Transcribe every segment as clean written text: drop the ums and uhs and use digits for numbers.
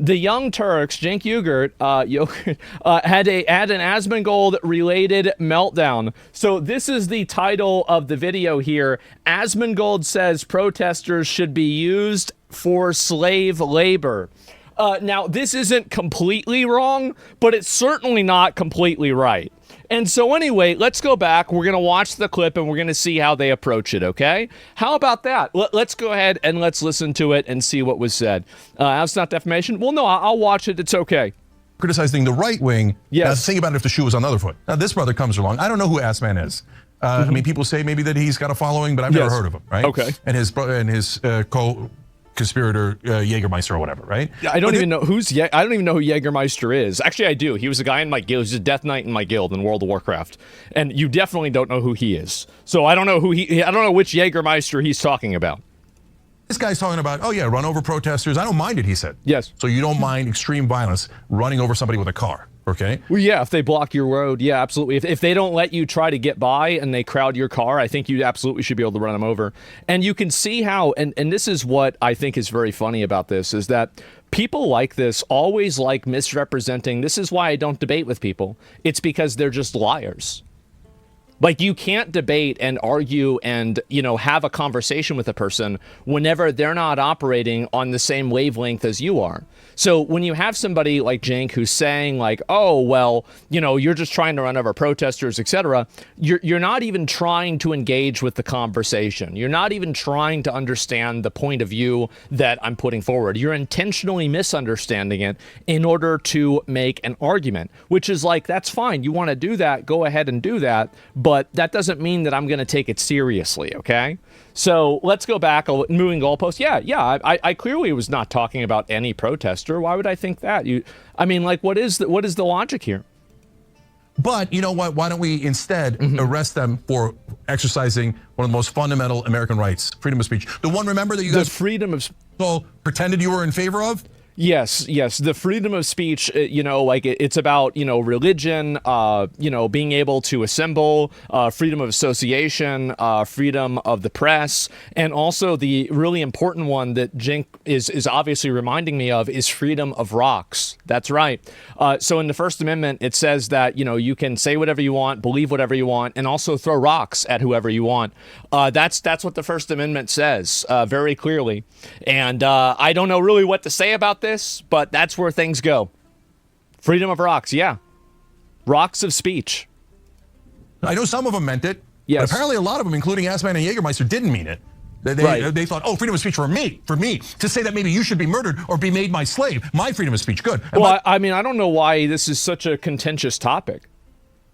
The Young Turks, Cenk Uygur, had an Asmongold related meltdown. So this is the title of the video here. Asmongold says protesters should be used for slave labor. Now, this isn't completely wrong, but it's certainly not completely right. And so anyway, let's go back. We're going to watch the clip and we're going to see how they approach it, okay? How about that? Let's go ahead and let's listen to it and see what was said. That's not defamation? Well, no, I'll watch it. It's okay. Criticizing the right wing. Yes. Think about it if the shoe was on the other foot. Now, this brother comes along. I don't know who Assman is. I mean, people say maybe that he's got a following, but I've never heard of him, right? Okay. And his co-conspirator Jägermeister or whatever, right? I don't even know who Jägermeister is. Actually, I do. He was a guy in my guild. He was a Death Knight in my guild in World of Warcraft, and you definitely don't know who he is. So I don't know I don't know which Jägermeister he's talking about. This guy's talking about, oh yeah, run over protesters. I don't mind it, he said. Yes. So you don't mind extreme violence, running over somebody with a car, okay? Well, yeah, if they block your road, yeah, absolutely. If they don't let you try to get by and they crowd your car, I think you absolutely should be able to run them over. And you can see how, and this is what I think is very funny about this, is that people like this always like misrepresenting. This is why I don't debate with people. It's because they're just liars. Like, you can't debate and argue and, have a conversation with a person whenever they're not operating on the same wavelength as you are. So when you have somebody like Cenk who's saying like, oh, well, you're just trying to run over protesters, etc., you're not even trying to engage with the conversation. You're not even trying to understand the point of view that I'm putting forward. You're intentionally misunderstanding it in order to make an argument, which is like, that's fine. You want to do that, go ahead and do that. But that doesn't mean that I'm going to take it seriously, okay? So let's go back. Moving goalpost. Yeah. I clearly was not talking about any protester. Why would I think that? What is the logic here? But you know what? Why don't we instead arrest them for exercising one of the most fundamental American rights, freedom of speech? The one, remember, that you guys pretended you were in favor of? Yes. The freedom of speech, it's about, religion, being able to assemble, freedom of association, freedom of the press, and also the really important one that Cenk is obviously reminding me of is freedom of rocks. That's right. So in the First Amendment, it says that, you can say whatever you want, believe whatever you want, and also throw rocks at whoever you want. That's what the First Amendment says very clearly. And I don't know really what to say about this, but that's where things go. Freedom of rocks, yeah. Rocks of speech. I know some of them meant it. Yes. But apparently a lot of them, including Assman and Jägermeister, didn't mean it. They thought, oh, freedom of speech for me, to say that maybe you should be murdered or be made my slave. My freedom of speech, good. Well, I don't know why this is such a contentious topic.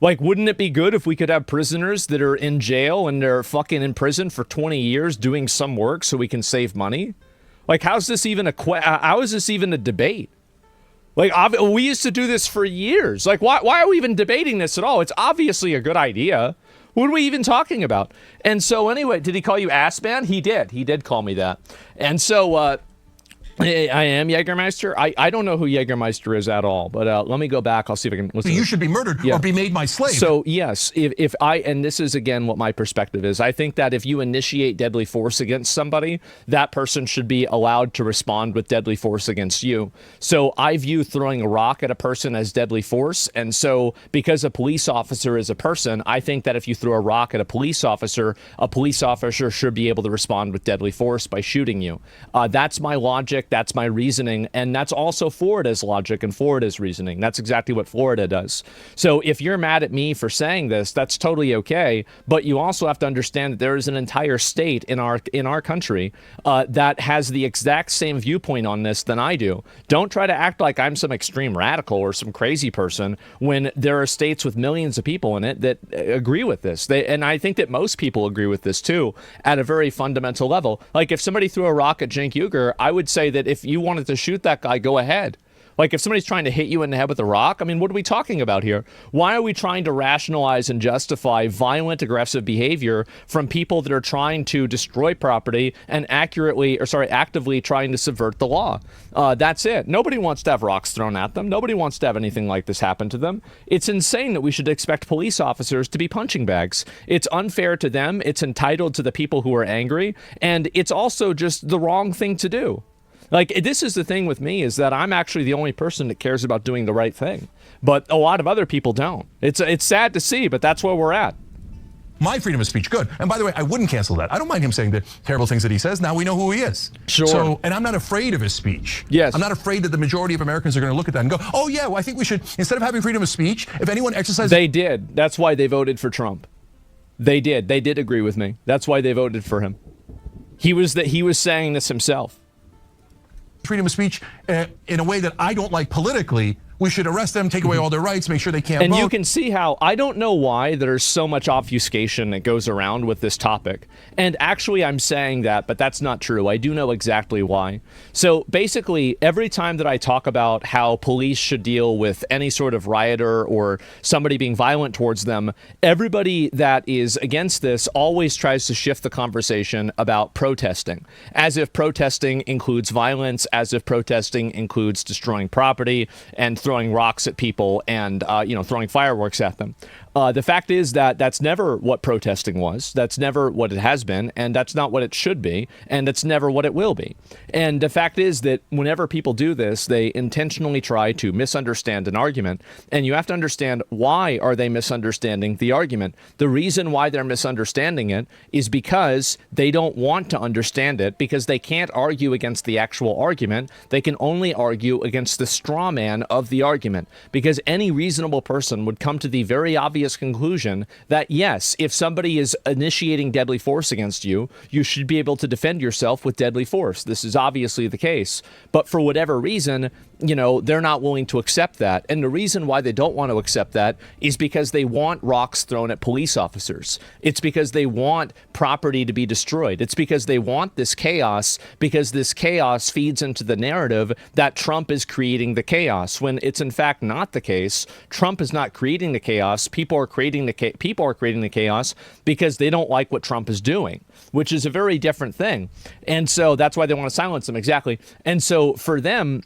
Like, wouldn't it be good if we could have prisoners that are in jail and they're fucking in prison for 20 years doing some work so we can save money? Like, how is this even a debate? Like, we used to do this for years. Like, why are we even debating this at all? It's obviously a good idea. What are we even talking about? And so anyway, did he call you ass man? He did. He did call me that. And so I am Jägermeister. I don't know who Jägermeister is at all, but let me go back. I'll see if I can listen. You should be murdered or be made my slave. So yes, and this is again what my perspective is. I think that if you initiate deadly force against somebody, that person should be allowed to respond with deadly force against you. So I view throwing a rock at a person as deadly force. And so because a police officer is a person, I think that if you throw a rock at a police officer should be able to respond with deadly force by shooting you. That's my logic. That's my reasoning, and that's also Florida's logic and Florida's reasoning. That's exactly what Florida does. So if you're mad at me for saying this, that's totally okay, but you also have to understand that there is an entire state in our country that has the exact same viewpoint on this than I do. Don't try to act like I'm some extreme radical or some crazy person when there are states with millions of people in it that agree with this. And I think that most people agree with this too at a very fundamental level. Like if somebody threw a rock at Cenk Uygur, I would say that if you wanted to shoot that guy, go ahead. Like if somebody's trying to hit you in the head with a rock, I mean, what are we talking about here? Why are we trying to rationalize and justify violent, aggressive behavior from people that are trying to destroy property and actively trying to subvert the law? That's it. Nobody wants to have rocks thrown at them. Nobody wants to have anything like this happen to them. It's insane that we should expect police officers to be punching bags. It's unfair to them. It's entitled to the people who are angry. And it's also just the wrong thing to do. Like, this is the thing with me, is that I'm actually the only person that cares about doing the right thing. But a lot of other people don't. It's sad to see, but that's where we're at. My freedom of speech, good. And by the way, I wouldn't cancel that. I don't mind him saying the terrible things that he says. Now we know who he is. Sure. So, and I'm not afraid of his speech. Yes. I'm not afraid that the majority of Americans are going to look at that and go, oh yeah, well, I think we should, instead of having freedom of speech, if anyone exercises... They did. That's why they voted for Trump. They did. They did agree with me. That's why they voted for him. He was saying this himself. Freedom of speech in a way that I don't like politically, we should arrest them, take away all their rights, make sure they can't vote. And you can see how, I don't know why there's so much obfuscation that goes around with this topic. And actually, I'm saying that, but that's not true. I do know exactly why. So basically, every time that I talk about how police should deal with any sort of rioter or somebody being violent towards them, everybody that is against this always tries to shift the conversation about protesting, as if protesting includes violence, as if protesting includes destroying property and throwing rocks at people and, throwing fireworks at them. The fact is that that's never what protesting was. That's never what it has been, and that's not what it should be, and that's never what it will be. And the fact is that whenever people do this, they intentionally try to misunderstand an argument, and you have to understand, why are they misunderstanding the argument? The reason why they're misunderstanding it is because they don't want to understand it, because they can't argue against the actual argument. They can only argue against the straw man of the argument, because any reasonable person would come to the very obvious conclusion that, yes, if somebody is initiating deadly force against you, you should be able to defend yourself with deadly force. This is obviously the case. But for whatever reason, they're not willing to accept that. And the reason why they don't want to accept that is because they want rocks thrown at police officers. It's because they want property to be destroyed. It's because they want this chaos, because this chaos feeds into the narrative that Trump is creating the chaos, when it's in fact not the case. Trump is not creating the chaos. People are creating the chaos because they don't like what Trump is doing, which is a very different thing. And so that's why they want to silence him. Exactly. And so for them,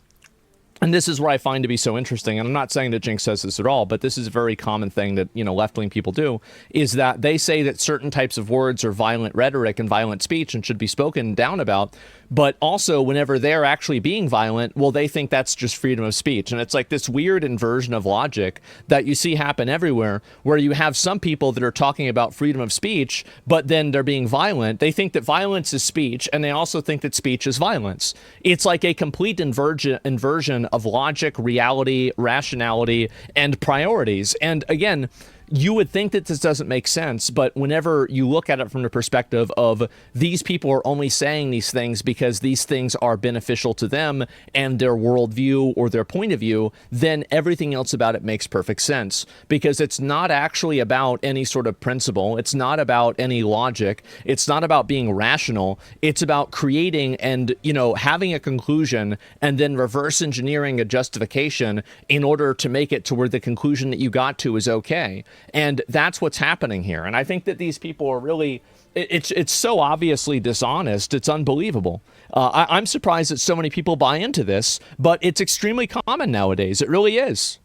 and this is where I find to be so interesting, and I'm not saying that Jinx says this at all, but this is a very common thing that, left-wing people do, is that they say that certain types of words are violent rhetoric and violent speech and should be spoken down about, but also whenever they're actually being violent, well, they think that's just freedom of speech. And it's like this weird inversion of logic that you see happen everywhere, where you have some people that are talking about freedom of speech, but then they're being violent. They think that violence is speech, and they also think that speech is violence. It's like a complete inversion of logic, reality, rationality, and priorities. And again, you would think that this doesn't make sense, but whenever you look at it from the perspective of these people are only saying these things because these things are beneficial to them and their worldview or their point of view, then everything else about it makes perfect sense, because it's not actually about any sort of principle. It's not about any logic. It's not about being rational. It's about creating and, having a conclusion and then reverse engineering a justification in order to make it to where the conclusion that you got to is okay. And that's what's happening here. And I think that these people are really, it's so obviously dishonest. It's unbelievable. I'm surprised that so many people buy into this, but it's extremely common nowadays. It really is.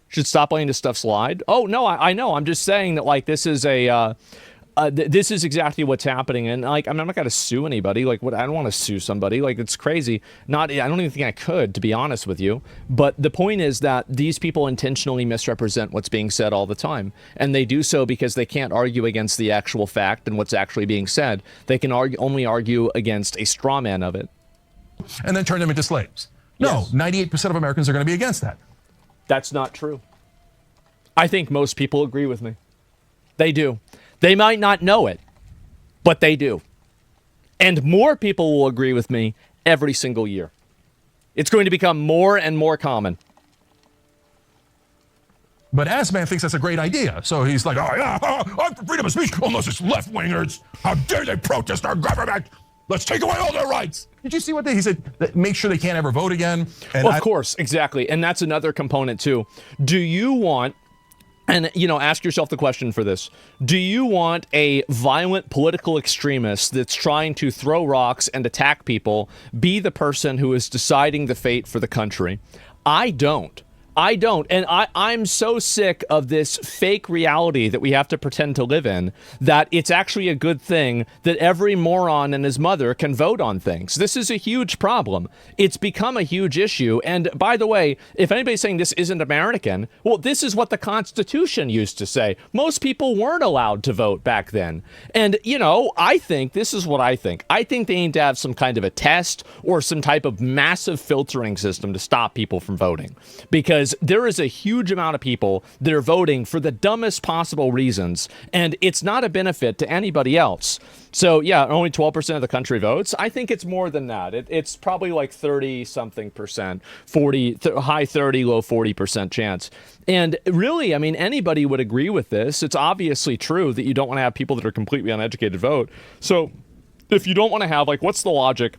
Should stop letting this stuff slide. Oh, no, I know. I'm just saying that, this is this is exactly what's happening. And I'm not going to sue anybody. I don't want to sue somebody. It's crazy. I don't even think I could, to be honest with you. But the point is that these people intentionally misrepresent what's being said all the time. And they do so because they can't argue against the actual fact and what's actually being said. They can only argue against a straw man of it. And then turn them into slaves. No, yes. 98% of Americans are going to be against that. That's not true. I think most people agree with me. They do. They might not know it, but they do. And more people will agree with me every single year. It's going to become more and more common. But Asman thinks that's a great idea. So he's like, oh, yeah, I'm for freedom of speech, unless it's left-wingers. How dare they protest our government? Let's take away all their rights. Did you see what he said? Make sure they can't ever vote again. And of course, exactly. And that's another component, too. Do you want... And, ask yourself the question for this. Do you want a violent political extremist that's trying to throw rocks and attack people be the person who is deciding the fate for the country? I don't. I don't. And I'm so sick of this fake reality that we have to pretend to live in, that it's actually a good thing that every moron and his mother can vote on things. This is a huge problem. It's become a huge issue. And by the way, if anybody's saying this isn't American, well, this is what the Constitution used to say. Most people weren't allowed to vote back then. And, you know, I think, this is what I think. I think they need to have some kind of a test or some type of massive filtering system to stop people from voting. Because there is a huge amount of people that are voting for the dumbest possible reasons, and it's not a benefit to anybody else. So yeah, only 12% of the country votes. I think it's more than that. It's probably like 30-something percent, 40, high 30, low 40% chance. And really, I mean, anybody would agree with this. It's obviously true that you don't want to have people that are completely uneducated vote. So if you don't want to have, like, what's the logic?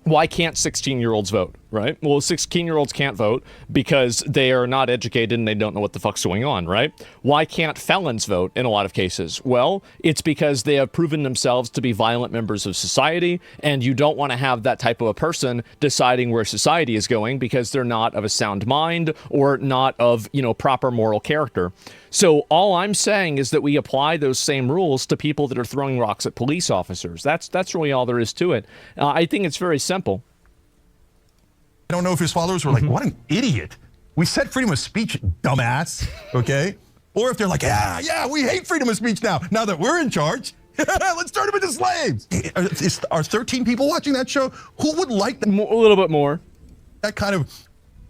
Why can't 16-year-olds vote, right? Well, 16-year-olds can't vote because they are not educated and they don't know what the fuck's going on, right? Why can't felons vote in a lot of cases? Well, it's because they have proven themselves to be violent members of society, and you don't want to have that type of a person deciding where society is going because they're not of a sound mind or not of, you know, proper moral character. So all I'm saying is that we apply those same rules to people that are throwing rocks at police officers. That's really all there is to it. I think it's very simple. I don't know if his followers were like, what an idiot. We said freedom of speech, dumbass, okay? Or if they're like, yeah, we hate freedom of speech now that we're in charge. Let's turn them into slaves. Are 13 people watching that show? Who would like that? A little bit more. That kind of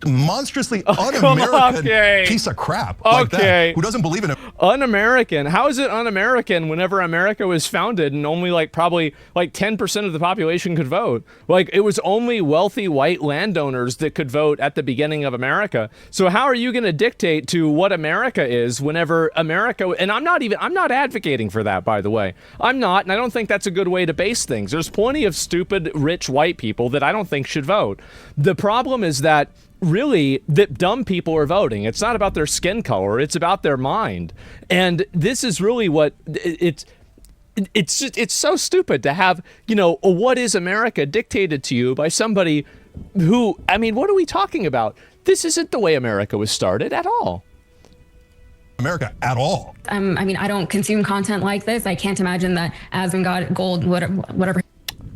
monstrously un-American piece of crap like that, who doesn't believe in it. Un-American? How is it un-American whenever America was founded and only probably 10% of the population could vote? Like, it was only wealthy white landowners that could vote at the beginning of America. So how are you going to dictate to what America is whenever America, and I'm not advocating for that, by the way. I'm not, and I don't think that's a good way to base things. There's plenty of stupid, rich white people that I don't think should vote. The problem is that really, that dumb people are voting. It's not about their skin color. It's about their mind. And this is really what it's so stupid to have, you know, what is America dictated to you by somebody who, I mean, what are we talking about? This isn't the way America was started at all. America at all. I mean, I don't consume content like this. I can't imagine that Asmongold, whatever.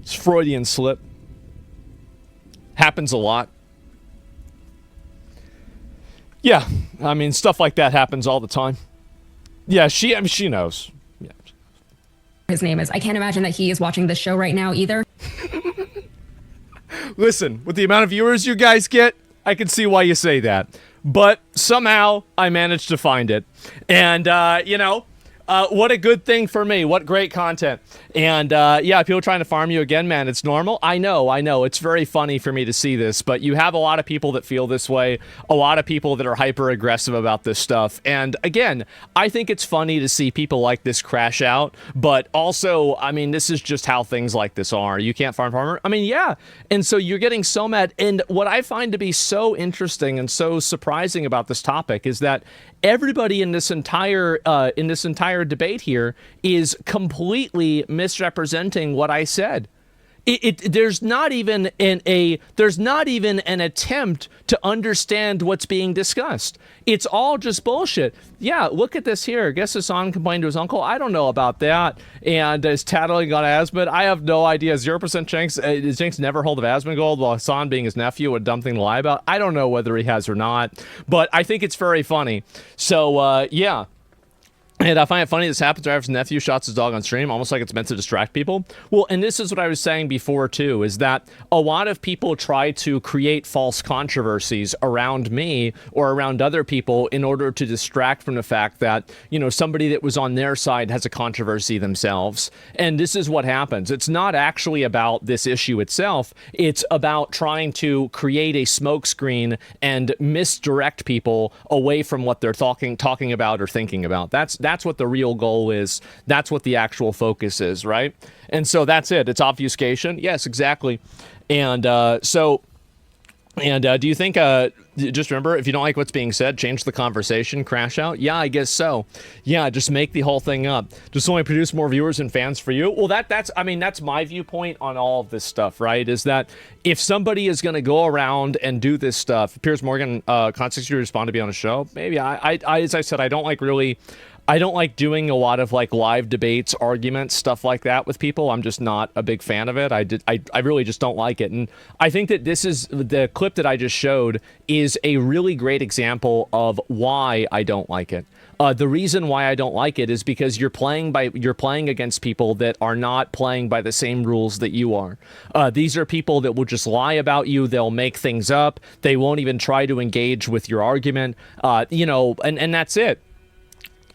It's Freudian slip. Happens a lot. Yeah, I mean, stuff like that happens all the time. Yeah, she knows. Yeah. His name is. I can't imagine that he is watching this show right now either. Listen, with the amount of viewers you guys get, I can see why you say that. But somehow I managed to find it. And, you know, what a good thing for me. What great content. And yeah, people trying to farm you again, man, it's normal. I know. It's very funny for me to see this, but you have a lot of people that feel this way, a lot of people that are hyper aggressive about this stuff. And again, I think it's funny to see people like this crash out, but also, I mean, this is just how things like this are. You can't farm farmer. I mean, yeah. And so you're getting so mad. And what I find to be so interesting and so surprising about this topic is that everybody in this entire debate here is completely misrepresenting what I said. There's not even an attempt to understand what's being discussed. It's all just bullshit. Yeah, look at this here. Guess Hassan complained to his uncle. I don't know about that. And is tattling on Asmod. I have no idea. 0% chance. Is Jinx never hold of Asmongold while Hassan, being his nephew, a dumb thing to lie about? I don't know whether he has or not. But I think it's very funny. So, yeah. And I find it funny this happens after his nephew shots his dog on stream, almost like it's meant to distract people. Well, and this is what I was saying before, too, is that a lot of people try to create false controversies around me or around other people in order to distract from the fact that, you know, somebody that was on their side has a controversy themselves. And this is what happens. It's not actually about this issue itself. It's about trying to create a smokescreen and misdirect people away from what they're talking about or thinking about. That's what the real goal is. That's what the actual focus is, right? And so that's it. It's obfuscation. Yes, exactly. And so And do you think, just remember, if you don't like what's being said, change the conversation, crash out? Yeah, I guess so. Yeah, just make the whole thing up. Just only produce more viewers and fans for you? Well, that's my viewpoint on all of this stuff, right? Is that if somebody is going to go around and do this stuff, Piers Morgan, context you respond to be on a show? Maybe. I as I said, I don't like doing a lot of like live debates, arguments, stuff like that with people. I'm just not a big fan of it. I really just don't like it. And I think that this is the clip that I just showed is a really great example of why I don't like it. The reason why I don't like it is because you're playing against people that are not playing by the same rules that you are. These are people that will just lie about you. They'll make things up. They won't even try to engage with your argument. And that's it.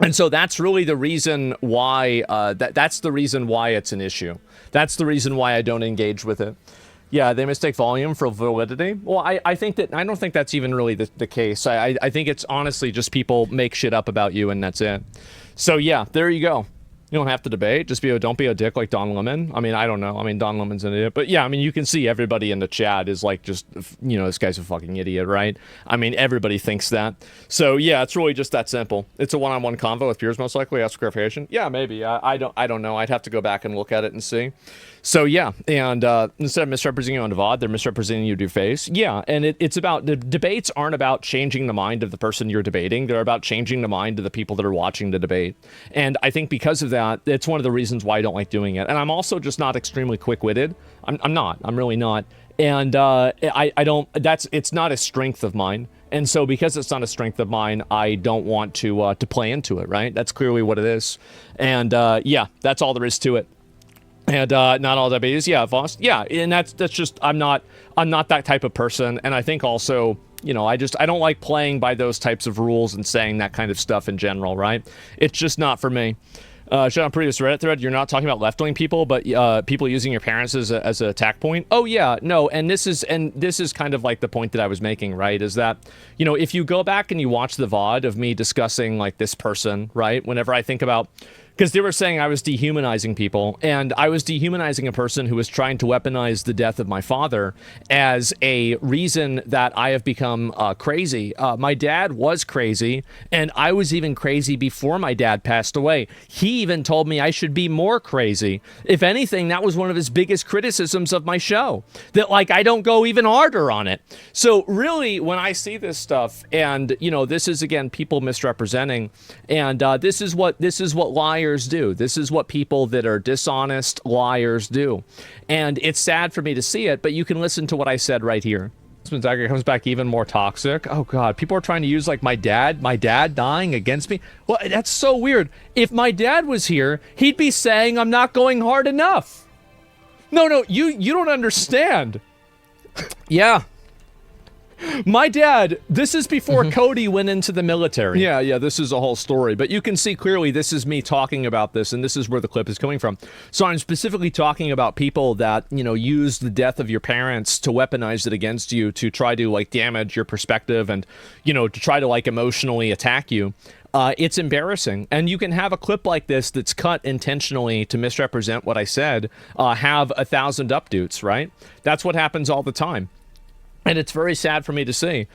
And so that's really the reason why that's the reason why it's an issue. That's the reason why I don't engage with it. Yeah, they mistake volume for validity. Well, I think that I don't think that's even really the case. I think it's honestly just people make shit up about you and that's it. So yeah, there you go. You don't have to debate. Just don't be a dick like Don Lemon. I mean, I don't know. I mean, Don Lemon's an idiot. But yeah, I mean, you can see everybody in the chat is like just, this guy's a fucking idiot, right? I mean, everybody thinks that. So yeah, it's really just that simple. It's a one-on-one convo with peers, most likely. Ask for clarification. Yeah, maybe. I don't know. I'd have to go back and look at it and see. So yeah, and instead of misrepresenting you on the VOD, they're misrepresenting you to your face. Yeah, and it's about, the debates aren't about changing the mind of the person you're debating. They're about changing the mind of the people that are watching the debate. And I think because of that, it's one of the reasons why I don't like doing it. And I'm also just not extremely quick-witted. I'm not. I'm really not. And it's not a strength of mine. And so because it's not a strength of mine, I don't want to play into it, right? That's clearly what it is. And yeah, that's all there is to it. And not all debates, yeah, Voss, yeah, and that's just I'm not that type of person, and I think also, I don't like playing by those types of rules and saying that kind of stuff in general, right? It's just not for me. Shout out previous Reddit thread, you're not talking about left-wing people, but people using your parents as an attack point. Oh yeah, no, and this is kind of like the point that I was making, right? Is that if you go back and you watch the VOD of me discussing like this person, right? Whenever I think about. Because they were saying I was dehumanizing people, and I was dehumanizing a person who was trying to weaponize the death of my father as a reason that I have become crazy. My dad was crazy, and I was even crazy before my dad passed away. He even told me I should be more crazy. If anything, that was one of his biggest criticisms of my show, that like I don't go even harder on it. So really, when I see this stuff, and this is again people misrepresenting, and this is what liars do. This is what people that are dishonest liars do. And it's sad for me to see it, but you can listen to what I said right here. This Dagger comes back even more toxic. Oh God, people are trying to use like my dad dying against me. Well, that's so weird. If my dad was here, he'd be saying I'm not going hard enough. No, you don't understand. Yeah. My dad, this is before Cody went into the military. Yeah, this is a whole story. But you can see clearly this is me talking about this, and this is where the clip is coming from. So I'm specifically talking about people that, use the death of your parents to weaponize it against you, to try to, like, damage your perspective and, to try to, like, emotionally attack you. It's embarrassing. And you can have a clip like this that's cut intentionally to misrepresent what I said, have 1,000 updates, right? That's what happens all the time. And it's very sad for me to see.